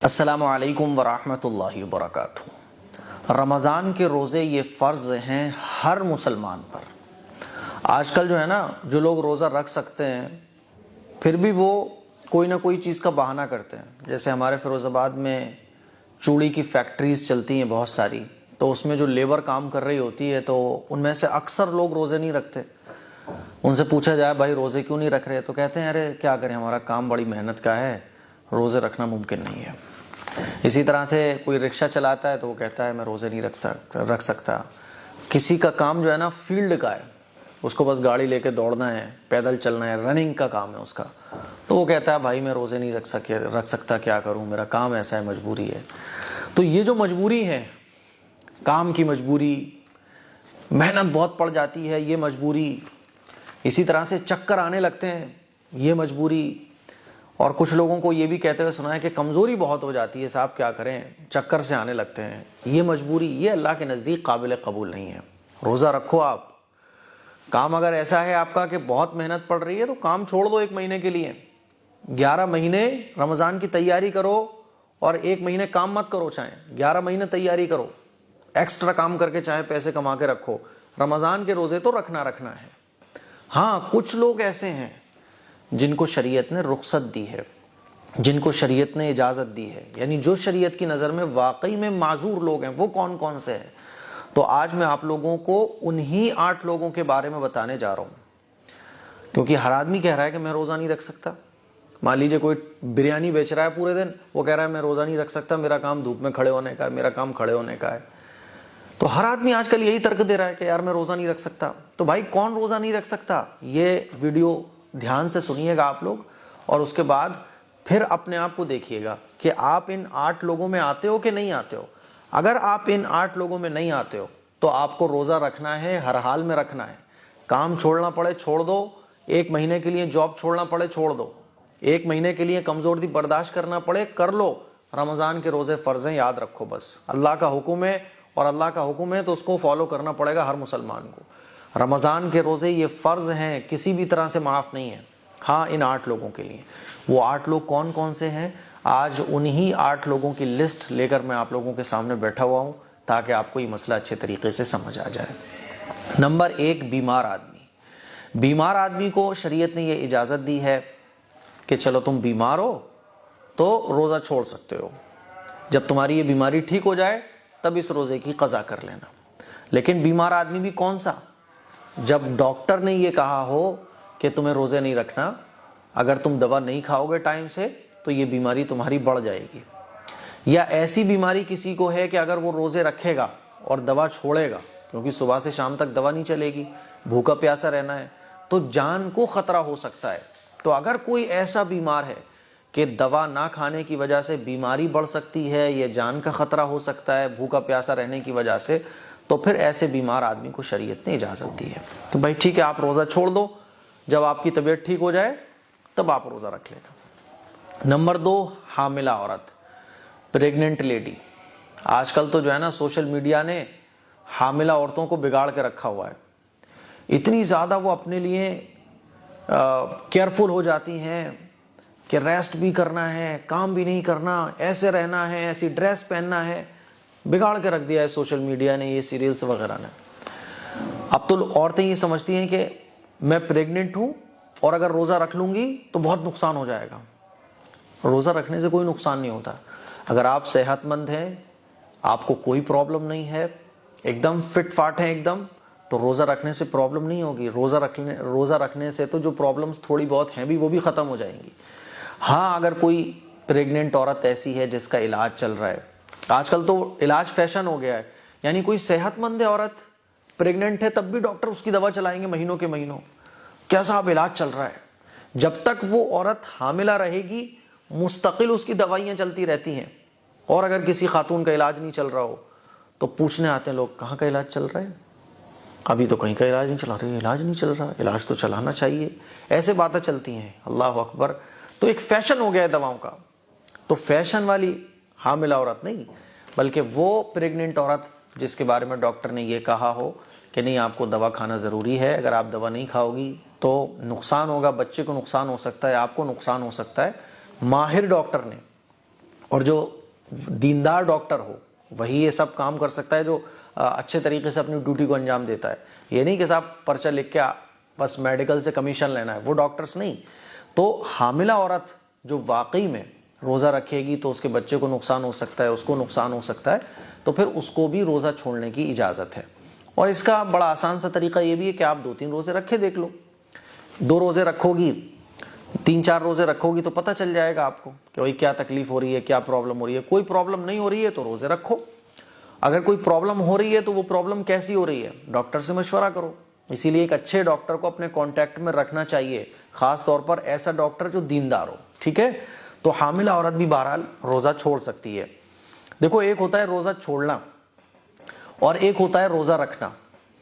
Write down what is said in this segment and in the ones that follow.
السلام علیکم ورحمۃ اللہ وبرکاتہ۔ رمضان کے روزے یہ فرض ہیں ہر مسلمان پر۔ آج کل جو ہے نا، جو لوگ روزہ رکھ سکتے ہیں پھر بھی وہ کوئی نہ کوئی چیز کا بہانہ کرتے ہیں۔ جیسے ہمارے فیروز آباد میں چوڑی کی فیکٹریز چلتی ہیں بہت ساری، تو اس میں جو لیبر کام کر رہی ہوتی ہے تو ان میں سے اکثر لوگ روزے نہیں رکھتے۔ ان سے پوچھا جائے بھائی روزے کیوں نہیں رکھ رہے، تو کہتے ہیں ارے کیا کریں، ہمارا کام بڑی محنت کا ہے، روزے رکھنا ممکن نہیں ہے۔ اسی طرح سے کوئی رکشہ چلاتا ہے تو وہ کہتا ہے میں روزے نہیں رکھ سکتا۔ کسی کا کام جو ہے نا فیلڈ کا ہے، اس کو بس گاڑی لے کے دوڑنا ہے، پیدل چلنا ہے، رننگ کا کام ہے اس کا، تو وہ کہتا ہے بھائی میں روزے نہیں رکھ سکتا، کیا کروں، میرا کام ایسا ہے، مجبوری ہے۔ تو یہ جو مجبوری ہے، کام کی مجبوری، محنت بہت پڑ جاتی ہے، یہ مجبوری، اسی طرح سے چکر آنے لگتے ہیں، یہ مجبوری، اور کچھ لوگوں کو یہ بھی کہتے ہوئے سنا ہے کہ کمزوری بہت ہو جاتی ہے، صاحب کیا کریں، چکر سے آنے لگتے ہیں، یہ مجبوری، یہ اللہ کے نزدیک قابل قبول نہیں ہے۔ روزہ رکھو آپ، کام اگر ایسا ہے آپ کا کہ بہت محنت پڑ رہی ہے تو کام چھوڑ دو ایک مہینے کے لیے، 11 مہینے رمضان کی تیاری کرو اور ایک مہینے کام مت کرو، چاہے 11 مہینے تیاری کرو، ایکسٹرا کام کر کے چاہے پیسے کما کے رکھو، رمضان کے روزے تو رکھنا ہے۔ ہاں کچھ لوگ ایسے ہیں جن کو شریعت نے رخصت دی ہے، جن کو شریعت نے اجازت دی ہے، یعنی جو شریعت کی نظر میں واقعی میں معذور لوگ ہیں، وہ کون کون سے ہیں، تو آج میں آپ لوگوں کو انہی 8 لوگوں کے بارے میں بتانے جا رہا ہوں۔ کیونکہ ہر آدمی کہہ رہا ہے کہ میں روزہ نہیں رکھ سکتا۔ مان لیجئے کوئی بریانی بیچ رہا ہے پورے دن، وہ کہہ رہا ہے میں روزہ نہیں رکھ سکتا، میرا کام دھوپ میں کھڑے ہونے کا ہے، میرا کام کھڑے ہونے کا ہے۔ تو ہر آدمی آج کل یہی ترک دے رہا ہے کہ یار میں روزہ نہیں رکھ سکتا۔ تو بھائی کون روزہ نہیں رکھ سکتا؟ یہ ویڈیو دھیان سے سنیے گا آپ لوگ، اور اس کے بعد پھر اپنے آپ کو دیکھیے گا کہ آپ ان 8 لوگوں میں آتے ہو کہ نہیں آتے ہو۔ اگر آپ ان 8 لوگوں میں نہیں آتے ہو تو آپ کو روزہ رکھنا ہے، ہر حال میں رکھنا ہے۔ کام چھوڑنا پڑے چھوڑ دو، ایک مہینے کے لیے جاب چھوڑنا پڑے چھوڑ دو، ایک مہینے کے لیے کمزوری برداشت کرنا پڑے کر لو، رمضان کے روزے فرض ہیں، یاد رکھو، بس اللہ کا حکم ہے، اور اللہ کا حکم ہے تو اس کو فالو کرنا پڑے گا ہر مسلمان کو۔ رمضان کے روزے یہ فرض ہیں، کسی بھی طرح سے معاف نہیں ہیں۔ ہاں ان 8 لوگوں کے لیے، وہ 8 لوگ کون کون سے ہیں، آج انہی 8 لوگوں کی لسٹ لے کر میں آپ لوگوں کے سامنے بیٹھا ہوا ہوں تاکہ آپ کو یہ مسئلہ اچھے طریقے سے سمجھ آ جائے۔ نمبر 1، بیمار آدمی۔ بیمار آدمی کو شریعت نے یہ اجازت دی ہے کہ چلو تم بیمار ہو تو روزہ چھوڑ سکتے ہو، جب تمہاری یہ بیماری ٹھیک ہو جائے تب اس روزے کی قضا کر لینا۔ لیکن بیمار آدمی بھی کون سا؟ جب ڈاکٹر نے یہ کہا ہو کہ تمہیں روزے نہیں رکھنا، اگر تم دوا نہیں کھاؤ گے ٹائم سے تو یہ بیماری تمہاری بڑھ جائے گی، یا ایسی بیماری کسی کو ہے کہ اگر وہ روزے رکھے گا اور دوا چھوڑے گا، کیونکہ صبح سے شام تک دوا نہیں چلے گی، بھوکا پیاسا رہنا ہے، تو جان کو خطرہ ہو سکتا ہے۔ تو اگر کوئی ایسا بیمار ہے کہ دوا نہ کھانے کی وجہ سے بیماری بڑھ سکتی ہے، یہ جان کا خطرہ ہو سکتا ہے بھوکا پیاسا رہنے کی وجہ سے، تو پھر ایسے بیمار آدمی کو شریعت نے اجازت دی ہے تو بھائی ٹھیک ہے، آپ روزہ چھوڑ دو، جب آپ کی طبیعت ٹھیک ہو جائے تب آپ روزہ رکھ لینا۔ نمبر 2، حاملہ عورت، پریگننٹ لیڈی۔ آج کل تو جو ہے نا سوشل میڈیا نے حاملہ عورتوں کو بگاڑ کے رکھا ہوا ہے، اتنی زیادہ وہ اپنے لیے کیئرفل ہو جاتی ہیں کہ ریسٹ بھی کرنا ہے، کام بھی نہیں کرنا، ایسے رہنا ہے، ایسی ڈریس پہننا ہے، بگاڑ کے رکھ دیا ہے سوشل میڈیا نے، یہ سیریلز وغیرہ نے۔ اب تو عورتیں یہ سمجھتی ہیں کہ میں پریگننٹ ہوں اور اگر روزہ رکھ لوں گی تو بہت نقصان ہو جائے گا۔ روزہ رکھنے سے کوئی نقصان نہیں ہوتا۔ اگر آپ صحت مند ہیں، آپ کو کوئی پرابلم نہیں ہے، ایک دم فٹ فاٹ ہیں ایک دم، تو روزہ رکھنے سے پرابلم نہیں ہوگی۔ روزہ رکھنے سے تو جو پرابلمز تھوڑی بہت ہیں بھی وہ بھی ختم ہو جائیں گی۔ ہاں اگر کوئی پریگننٹ عورت ایسی ہے جس کا علاج چل رہا ہے، آج کل تو علاج فیشن ہو گیا ہے، یعنی کوئی صحت مند عورت پریگننٹ ہے تب بھی ڈاکٹر اس کی دوا چلائیں گے مہینوں کے مہینوں، کیا صاحب علاج چل رہا ہے۔ جب تک وہ عورت حاملہ رہے گی مستقل اس کی دوائیاں چلتی رہتی ہیں، اور اگر کسی خاتون کا علاج نہیں چل رہا ہو تو پوچھنے آتے ہیں لوگ کہاں کا علاج چل رہا ہے، ابھی تو کہیں کا علاج نہیں چلا رہا، علاج نہیں چل رہا، علاج تو چلانا چاہیے، ایسے باتیں چلتی ہیں۔ اللہ اکبر، تو ایک فیشن ہو گیا ہے دواؤں کا۔ تو فیشن والی حاملہ عورت نہیں، بلکہ وہ پریگننٹ عورت جس کے بارے میں ڈاکٹر نے یہ کہا ہو کہ نہیں آپ کو دوا کھانا ضروری ہے، اگر آپ دوا نہیں کھاؤ گی تو نقصان ہوگا، بچے کو نقصان ہو سکتا ہے، آپ کو نقصان ہو سکتا ہے، ماہر ڈاکٹر نے، اور جو دیندار ڈاکٹر ہو وہی یہ سب کام کر سکتا ہے جو اچھے طریقے سے اپنی ڈیوٹی کو انجام دیتا ہے. یہ نہیں کہ صاحب پرچہ لکھ کے بس میڈیکل سے کمیشن لینا ہے, وہ ڈاکٹرز نہیں. تو حاملہ عورت جو واقعی میں روزہ رکھے گی تو اس کے بچے کو نقصان ہو سکتا ہے, اس کو نقصان ہو سکتا ہے, تو پھر اس کو بھی روزہ چھوڑنے کی اجازت ہے. اور اس کا بڑا آسان سا طریقہ یہ بھی ہے کہ آپ 2-3 روزے رکھے دیکھ لو. 2 روزے رکھو گی, 3-4 روزے رکھو گی تو پتہ چل جائے گا آپ کو کہ بھائی کیا تکلیف ہو رہی ہے, کیا پرابلم ہو رہی ہے. کوئی پرابلم نہیں ہو رہی ہے تو روزے رکھو. اگر کوئی پرابلم ہو رہی ہے تو وہ پرابلم کیسی ہو رہی ہے, ڈاکٹر سے مشورہ کرو. اسی لیے ایک اچھے ڈاکٹر کو اپنے کانٹیکٹ میں رکھنا چاہیے, خاص طور پر ایسا ڈاکٹر جو دیندار ہو. ٹھیک ہے, تو حاملہ عورت بھی بہرحال روزہ چھوڑ سکتی ہے. دیکھو ایک ہوتا ہے روزہ چھوڑنا اور ایک ہوتا ہے روزہ رکھنا.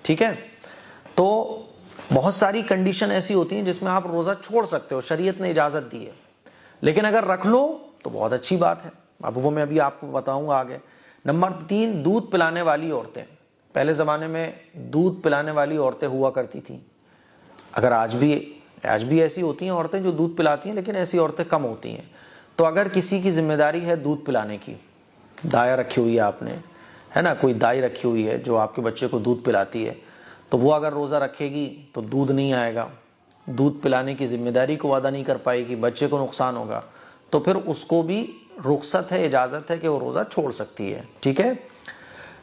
ٹھیک ہے, تو بہت ساری کنڈیشن ایسی ہوتی ہیں جس میں آپ روزہ چھوڑ سکتے ہو, شریعت نے اجازت دی ہے. لیکن اگر رکھ لو تو بہت اچھی بات ہے. اب وہ میں ابھی آپ کو بتاؤں گا آگے. نمبر 3, دودھ پلانے والی عورتیں. پہلے زمانے میں دودھ پلانے والی عورتیں ہوا کرتی تھیں. اگر آج بھی ایسی ہوتی ہیں عورتیں جو دودھ پلاتی ہیں, لیکن ایسی عورتیں کم ہوتی ہیں. تو اگر کسی کی ذمہ داری ہے دودھ پلانے کی, دایا رکھی ہوئی ہے آپ نے, ہے نا, کوئی دائی رکھی ہوئی ہے جو آپ کے بچے کو دودھ پلاتی ہے, تو وہ اگر روزہ رکھے گی تو دودھ نہیں آئے گا, دودھ پلانے کی ذمہ داری کو ادا نہیں کر پائے گی, بچے کو نقصان ہوگا, تو پھر اس کو بھی رخصت ہے, اجازت ہے کہ وہ روزہ چھوڑ سکتی ہے. ٹھیک ہے.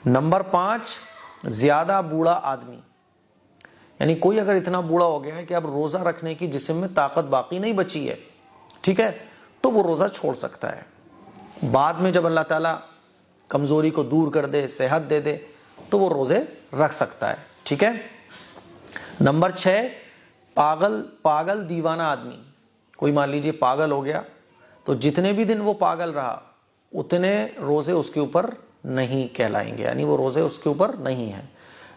نمبر 5, زیادہ بوڑھا آدمی. یعنی کوئی اگر اتنا بوڑھا ہو گیا ہے کہ اب روزہ رکھنے کی جسم میں طاقت باقی نہیں بچی ہے, ٹھیک ہے, تو وہ روزہ چھوڑ سکتا ہے. بعد میں جب اللہ تعالیٰ کمزوری کو دور کر دے, صحت دے دے, تو وہ روزے رکھ سکتا ہے. ٹھیک ہے. نمبر 6, پاگل دیوانہ آدمی. کوئی مان لیجئے پاگل ہو گیا, تو جتنے بھی دن وہ پاگل رہا اتنے روزے اس کے اوپر نہیں کہلائیں گے, یعنی وہ روزے اس کے اوپر نہیں ہیں.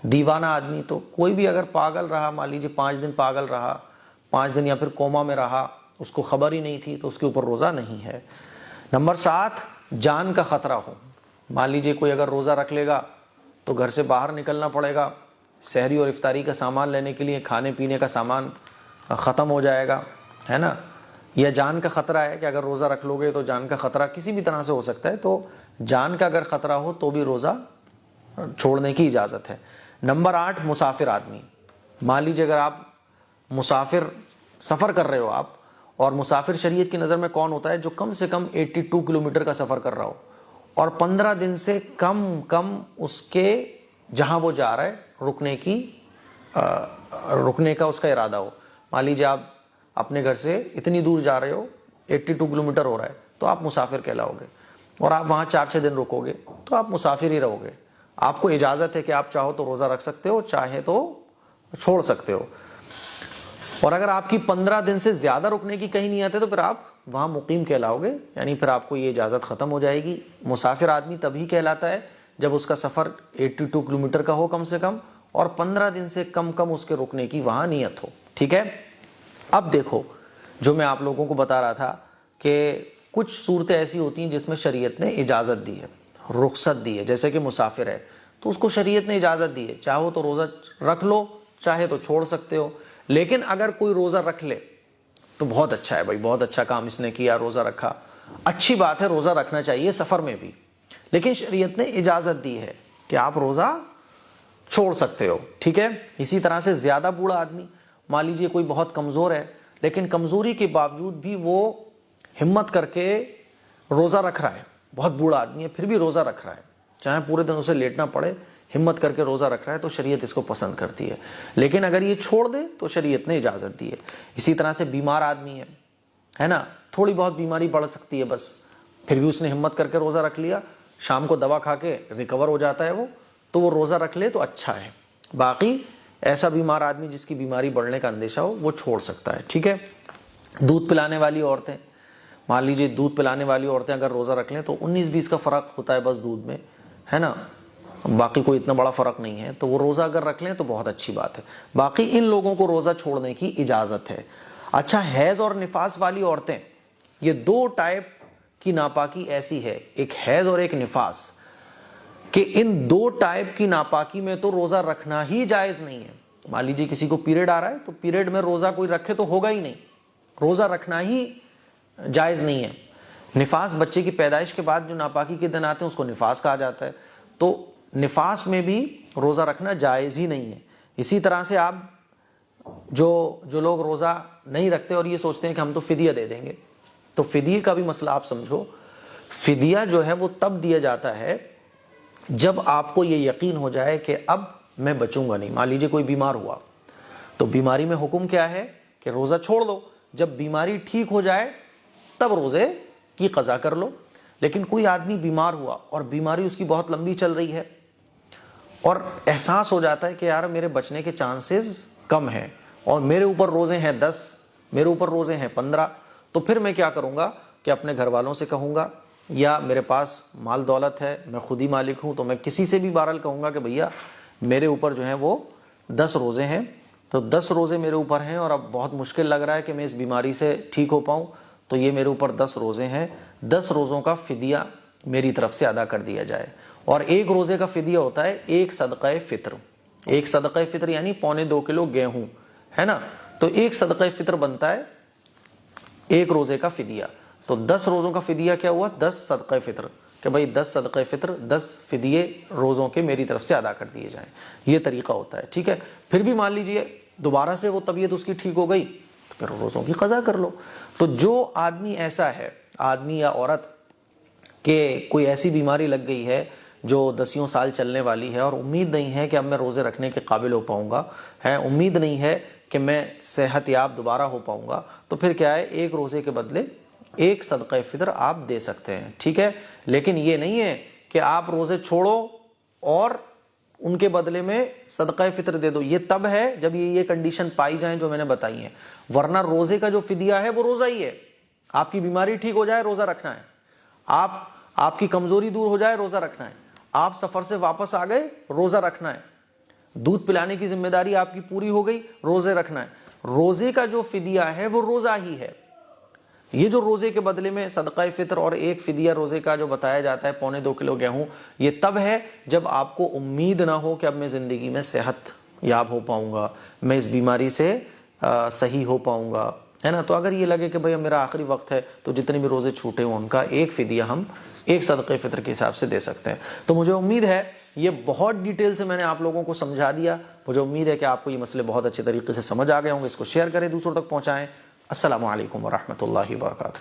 دیوانہ آدمی تو کوئی بھی اگر پاگل رہا, مان لیجیے 5 دن پاگل رہا, 5 دن یا پھر کوما میں رہا, اس کو خبر ہی نہیں تھی, تو اس کے اوپر روزہ نہیں ہے. نمبر 7, جان کا خطرہ ہو. مان لیجیے کوئی اگر روزہ رکھ لے گا تو گھر سے باہر نکلنا پڑے گا, سحری اور افطاری کا سامان لینے کے لیے, کھانے پینے کا سامان ختم ہو جائے گا, ہے نا, یا جان کا خطرہ ہے کہ اگر روزہ رکھ لو گے تو جان کا خطرہ کسی بھی طرح سے ہو سکتا ہے, تو جان کا اگر خطرہ ہو تو بھی روزہ چھوڑنے کی اجازت ہے. نمبر 8, مسافر آدمی. مان لیجیے اگر آپ مسافر سفر کر رہے ہو آپ, اور مسافر شریعت کی نظر میں کون ہوتا ہے, جو کم سے کم 82 کلومیٹر کا سفر کر رہا ہو اور 15 دن سے کم اس کے جہاں وہ جا رہا ہے رکنے کا اس کا ارادہ ہو. مان لیجیے آپ اپنے گھر سے اتنی دور جا رہے ہو, 82 کلومیٹر ہو رہا ہے, تو آپ مسافر کہلاؤ گے, اور آپ وہاں 4-6 دن رکو گے تو آپ مسافر ہی رہو گے. آپ کو اجازت ہے کہ آپ چاہو تو روزہ رکھ سکتے ہو, چاہے تو چھوڑ سکتے ہو. اور اگر آپ کی 15 دن سے زیادہ رکنے کی کہیں نہیں آتے تو پھر آپ وہاں مقیم کہلاؤ گے, یعنی پھر آپ کو یہ اجازت ختم ہو جائے گی. مسافر آدمی تبھی کہلاتا ہے جب اس کا سفر 82 کلومیٹر کا ہو کم سے کم, اور 15 دن سے کم اس کے رکنے کی وہاں نیت ہو. ٹھیک ہے. اب دیکھو جو میں آپ لوگوں کو بتا رہا تھا کہ کچھ صورتیں ایسی ہوتی ہیں جس میں شریعت نے اجازت دی ہے, رخصت دی ہے. جیسے کہ مسافر ہے تو اس کو شریعت نے اجازت دی ہے, چاہو تو روزہ رکھ لو, چاہے تو چھوڑ سکتے ہو. لیکن اگر کوئی روزہ رکھ لے تو بہت اچھا ہے بھائی, بہت اچھا کام اس نے کیا, روزہ رکھا, اچھی بات ہے, روزہ رکھنا چاہیے سفر میں بھی. لیکن شریعت نے اجازت دی ہے کہ آپ روزہ چھوڑ سکتے ہو. ٹھیک ہے. اسی طرح سے زیادہ بوڑھا آدمی, مان لیجیے کوئی بہت کمزور ہے لیکن کمزوری کے باوجود بھی وہ ہمت کر کے روزہ رکھ رہا ہے, بہت بوڑھا آدمی ہے پھر بھی روزہ رکھ رہا ہے, چاہے پورے دن اسے لیٹنا پڑے, ہمت کر کے روزہ رکھ رہا ہے, تو شریعت اس کو پسند کرتی ہے. لیکن اگر یہ چھوڑ دے تو شریعت نے اجازت دی ہے. اسی طرح سے بیمار آدمی ہے نا, تھوڑی بہت بیماری بڑھ سکتی ہے بس, پھر بھی اس نے ہمت کر کے روزہ رکھ لیا, شام کو دوا کھا کے ریکور ہو جاتا ہے وہ, تو وہ روزہ رکھ لے تو اچھا ہے. باقی ایسا بیمار آدمی جس کی بیماری بڑھنے کا اندیشہ ہو وہ چھوڑ سکتا ہے. ٹھیک ہے. دودھ پلانے والی عورتیں, مان لیجیے دودھ پلانے والی عورتیں اگر روزہ رکھ لیں تو 19-20 کا فرق ہوتا ہے بس دودھ میں, ہے نا, باقی کوئی اتنا بڑا فرق نہیں ہے, تو وہ روزہ اگر رکھ لیں تو بہت اچھی بات ہے. باقی ان لوگوں کو روزہ چھوڑنے کی اجازت ہے. اچھا, حیض اور نفاس والی عورتیں, یہ 2 ٹائپ کی ناپاکی ایسی ہے, ایک حیض اور ایک نفاس, کہ ان 2 ٹائپ کی ناپاکی میں تو روزہ رکھنا ہی جائز نہیں ہے. مان لیجیے کسی کو پیریڈ آ رہا ہے تو پیریڈ میں روزہ کوئی رکھے تو ہوگا ہی نہیں, روزہ رکھنا ہی جائز نہیں ہے. نفاس بچے کی پیدائش کے بعد جو ناپاکی کے دن آتے ہیں اس کو نفاس کہا جاتا ہے، تو نفاس میں بھی روزہ رکھنا جائز ہی نہیں ہے۔ اسی طرح سے آپ جو لوگ روزہ نہیں رکھتے اور یہ سوچتے ہیں کہ ہم تو فدیہ دے دیں گے، تو فدیے کا بھی مسئلہ آپ سمجھو۔ فدیہ جو ہے وہ تب دیا جاتا ہے جب آپ کو یہ یقین ہو جائے کہ اب میں بچوں گا نہیں۔ مان لیجیے کوئی بیمار ہوا، تو بیماری میں حکم کیا ہے کہ روزہ چھوڑ دو، جب بیماری ٹھیک ہو جائے تب روزے کی قضا کر لو۔ لیکن کوئی آدمی بیمار ہوا اور بیماری اس کی بہت لمبی چل رہی ہے اور احساس ہو جاتا ہے کہ یار میرے بچنے کے چانسز کم ہیں اور میرے اوپر روزے ہیں 10، میرے اوپر روزے ہیں 15، تو پھر میں کیا کروں گا کہ اپنے گھر والوں سے کہوں گا، یا میرے پاس مال دولت ہے، میں خود ہی مالک ہوں، تو میں کسی سے بھی بہرحال کہوں گا کہ بھیا میرے اوپر جو ہیں وہ 10 روزے ہیں، تو 10 روزے میرے اوپر ہیں اور اب بہت مشکل لگ رہا ہے کہ میں اس بیماری سے ٹھیک ہو پاؤں، تو یہ میرے اوپر 10 روزے ہیں، 10 روزوں کا فدیہ میری طرف سے ادا کر دیا جائے۔ اور ایک روزے کا فدیہ ہوتا ہے ایک صدقہ فطر، ایک صدقہ فطر یعنی 1.25 کلو گیہوں، ہے نا، تو ایک صدقہ فطر بنتا ہے ایک روزے کا فدیہ۔ تو 10 روزوں کا فدیہ کیا ہوا؟ 10 صدقہ فطر، کہ بھائی 10 صدقہ فطر 10 فدیے روزوں کے میری طرف سے ادا کر دیے جائیں، یہ طریقہ ہوتا ہے، ٹھیک ہے۔ پھر بھی مان لیجئے دوبارہ سے وہ طبیعت اس کی ٹھیک ہو گئی تو پھر روزوں کی قضا کر لو۔ تو جو آدمی ایسا ہے، آدمی یا عورت، کہ کوئی ایسی بیماری لگ گئی ہے جو 10 سال چلنے والی ہے اور امید نہیں ہے کہ اب میں روزے رکھنے کے قابل ہو پاؤں گا، ہے امید نہیں ہے کہ میں صحت یاب دوبارہ ہو پاؤں گا، تو پھر کیا ہے، ایک روزے کے بدلے ایک صدقہ فطر آپ دے سکتے ہیں، ٹھیک ہے۔ لیکن یہ نہیں ہے کہ آپ روزے چھوڑو اور ان کے بدلے میں صدقہ فطر دے دو، یہ تب ہے جب یہ کنڈیشن پائی جائیں جو میں نے بتائی ہیں، ورنہ روزے کا جو فدیہ ہے وہ روزہ ہی ہے۔ آپ کی بیماری ٹھیک ہو جائے روزہ رکھنا ہے، آپ کی کمزوری دور ہو جائے روزہ رکھنا ہے، آپ سفر سے واپس آ گئے روزہ رکھنا ہے، دودھ پلانے کی ذمہ داری آپ کی پوری ہو گئی روزے رکھنا ہے۔ روزے کا جو فدیہ ہے وہ روزہ ہی ہے۔ یہ جو روزے کے بدلے میں صدقہ فطر اور ایک فدیہ روزے کا جو بتایا جاتا ہے 1.25 کلو گیہوں، یہ تب ہے جب آپ کو امید نہ ہو کہ اب میں زندگی میں صحت یاب ہو پاؤں گا، میں اس بیماری سے صحیح ہو پاؤں گا، ہے نا۔ تو اگر یہ لگے کہ بھئی میرا آخری وقت ہے تو جتنے بھی روزے چھوٹے ہوں ان کا ایک فدیہ ہم ایک صدقہ فطر کے حساب سے دے سکتے ہیں۔ تو مجھے امید ہے یہ بہت ڈیٹیل سے میں نے آپ لوگوں کو سمجھا دیا، مجھے امید ہے کہ آپ کو یہ مسئلے بہت اچھے طریقے سے سمجھ آ گئے ہوں گے۔ اس کو شیئر کریں، دوسروں تک پہنچائیں۔ السلام علیکم ورحمۃ اللہ وبرکاتہ۔